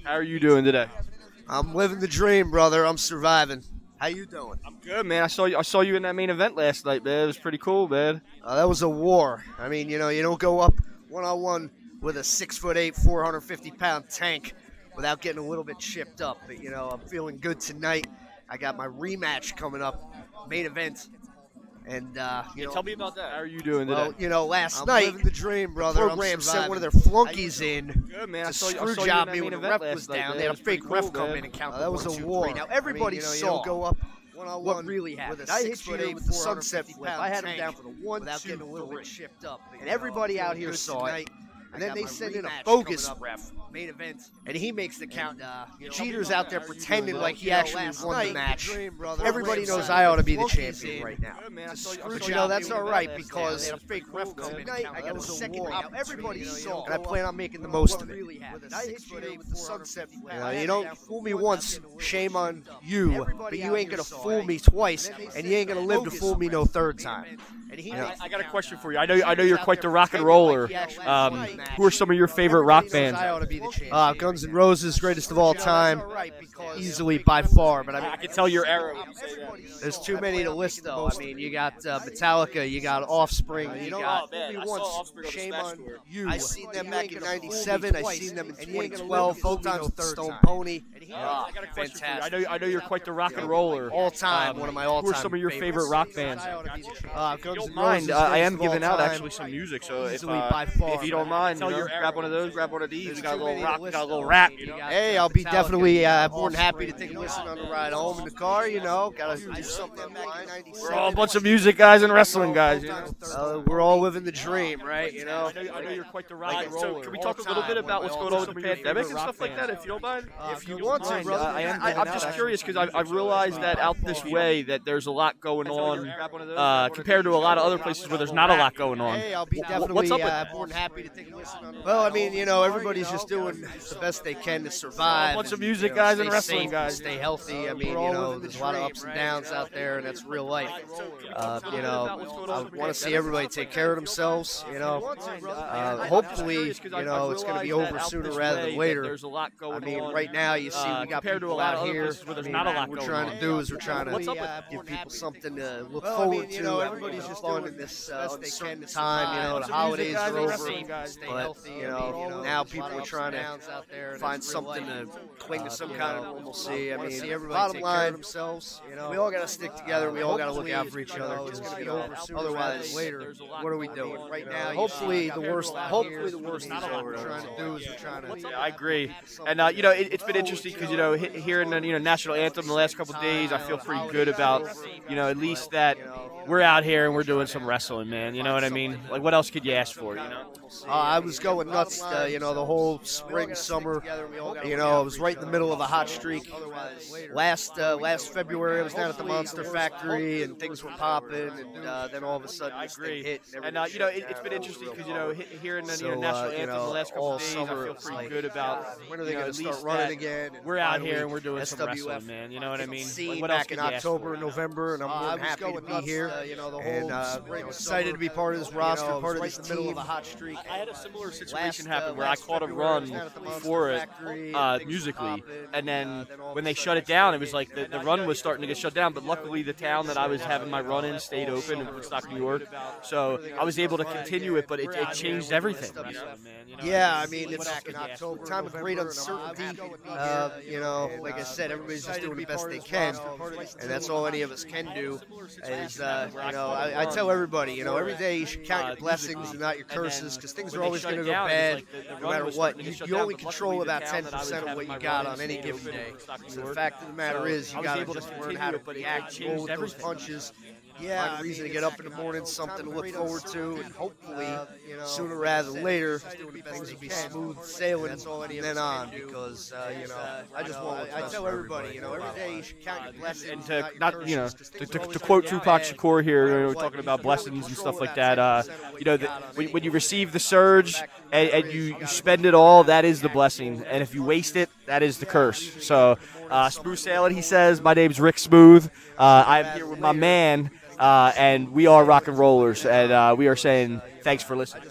How are you doing today? I'm living the dream, brother. I'm surviving. How you doing? I'm good, man. I saw you in that main event last night, man. It was pretty cool, man. That was a war. I mean, you don't go up one-on-one with a 6'8", 450-pound tank without getting a little bit chipped up. But, I'm feeling good tonight. I got my rematch coming up, main event. And, Tell me about that. How are you doing today? Well, last night, living the dream, brother. the program sent one of their flunkies in Good, man. to I saw screw you job in me that when main the event ref was last night, down. man. They It had a was pretty fake cool, ref come man. in and count That was a war. Now, everybody saw go up what really happened. with a I hit you 6'8", with the sunset 450 flip. pound I had him tank down for the 1, without 2, getting a little 3. bit chipped up. And everybody out here saw it. And then they send in a bogus ref, main event, and he makes the count. Cheaters out there pretending like he actually won the match. Everybody knows I ought to be the champion right now. But that's all right because a fake ref come in. I got a second round. Everybody saw, and I plan on making the most of it. I hit you with the sunset. You don't fool me once, shame on you. But you ain't gonna fool me twice, and you ain't gonna live to fool me no third time. I got a question for you. I know you're quite the rock and roller. Who are some of your favorite rock bands? Guns N' Roses, greatest of all time, easily by far. But I can tell your era. When you say that. there's too many to list, though. I mean, you got Metallica, you got Offspring, you got. Shame on you. I seen them back in '97. I seen them in 2012. Both times with Stone Pony. I got a question for you. I know you're quite the rock and roller. All time, one of my all-time. Who are some of your favorite rock bands? Guns Don't mind. I am giving out actually some music, so if you don't mind, grab one of those, grab one of these. We got a little rock, we got a little rap. Hey, I'll be definitely more than happy to take a listen on the ride home in the car. Gotta do something online. We're all a bunch of music guys and wrestling guys. We're all living the dream, right? I know you're quite the rock and roller. So can we talk a little bit about what's going on with the pandemic and stuff like that, if you don't mind? If you want to, brother. I'm just curious because I've realized that out this way that there's a lot going on compared to a lot of other places where there's not a lot going on. Hey, I'll be definitely What's up with more than happy to take a listen on. Well, I mean, everybody's just doing the best they can to survive. A bunch of music guys and wrestling guys. Stay healthy. I mean, there's a lot of ups and downs out there, and that's real life. I want to see everybody take care of themselves. Hopefully, it's going to be over sooner rather than later. I mean, right now, you see, we got people out here. What we're trying to do is we're trying to give people something to look forward to. Everybody's just fun in this uncertain time. The holidays are over, but now people are trying to find something to cling to some kind of normalcy. I mean, bottom line, we all got to stick together. We all got to look out for each other. It's going to be over sooner. Otherwise, later, what are we doing? Right now, hopefully the worst is over. What we're trying to do is we're trying to. I agree, and it's been interesting because hearing the national anthem the last couple of days, I feel pretty good about at least that we're out here and we're doing some wrestling, man. You know what I mean? Like, what else could you ask for? I was going nuts. The whole spring, summer. I was right in the middle of a hot streak. Last February, I was down at the Monster Factory and things were popping, and then all of a sudden, this thing hit. And it's been interesting because hearing the national anthem the last couple of days, I feel pretty good about when are they going to start running again? We're out here and we're doing some wrestling, man. You know what I mean? Like, what back in October and November, and I'm more than happy to be here. And excited to be part of this roster, part of this team. I had a similar situation happen where I caught a run before it musically, and then when they shut it down, it was like the run was starting to get shut down. But luckily, the town that I was having my run in stayed open in Woodstock, New York, so I was able to continue it. But it changed everything. Yeah, I mean, it's a time of great uncertainty. Like I said, everybody's just doing the best they can, and that's all any of us can do. Is I tell everybody, every day you should count your blessings and not your curses, because things are always going to go bad, no matter what. You only control about 10% of what you got on any given day. So the fact of the matter is, you got to just learn how to react, roll with those punches. Find a reason to get up in the morning, something to look forward to, and hopefully, sooner rather than later, things will be smooth sailing from then on. Because I tell everybody, every day you should count your blessings. And to quote Tupac Shakur here, talking about blessings and stuff like that. When you receive the surge and you spend it all, that is the blessing, and if you waste it, that is the curse. So, smooth sailing, he says. My name's Rick Smooth. I'm here with my man. And we are rock and rollers, and we are saying thanks for listening.